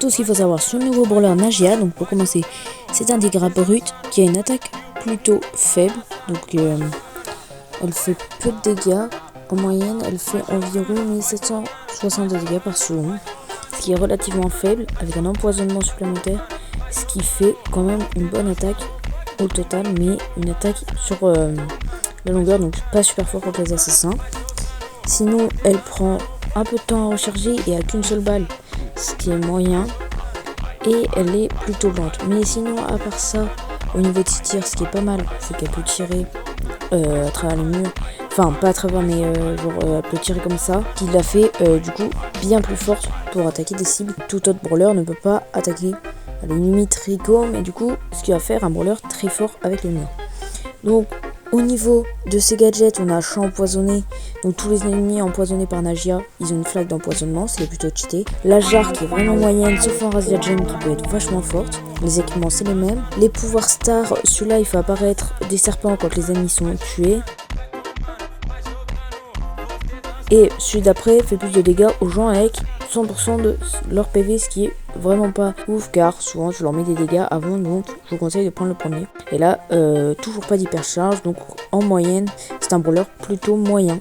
tout ce qu'il faut savoir sur le nouveau brawler Nagia. Donc pour commencer, c'est un dégât brut qui a une attaque plutôt faible. Donc elle fait peu de dégâts. En moyenne, elle fait environ 1760 de dégâts par seconde, ce qui est relativement faible, avec un empoisonnement supplémentaire, ce qui fait quand même une bonne attaque au total, mais une attaque sur la longueur, donc pas super fort contre les assassins. Sinon, elle prend un peu de temps à recharger et a qu'une seule balle, ce qui est moyen, et elle est plutôt lente. Mais sinon, à part ça, au niveau de ses tirs, ce qui est pas mal, c'est qu'elle peut tirer à travers les murs. Enfin, pas à travers, mais elle peut tirer comme ça. Qui la fait du coup bien plus forte pour attaquer des cibles. Tout autre brawler ne peut pas attaquer. Elle a une limite Rico, mais du coup, ce qui va faire un brawler très fort avec les murs. Donc, au niveau de ces gadgets, on a champ empoisonné. Donc, tous les ennemis empoisonnés par Nagia, ils ont une flaque d'empoisonnement, c'est plutôt cheaté. La jarre qui est vraiment moyenne, sauf en Razia Gem qui peut être vachement forte. Les équipements, c'est les mêmes. Les pouvoirs stars, celui-là, il fait apparaître des serpents quand les ennemis sont tués. Et celui d'après fait plus de dégâts aux gens avec 100% de leur PV, ce qui est vraiment pas ouf, car souvent je leur mets des dégâts avant, donc je vous conseille de prendre le premier. Et là, toujours pas d'hypercharge, donc en moyenne, c'est un brawler plutôt moyen.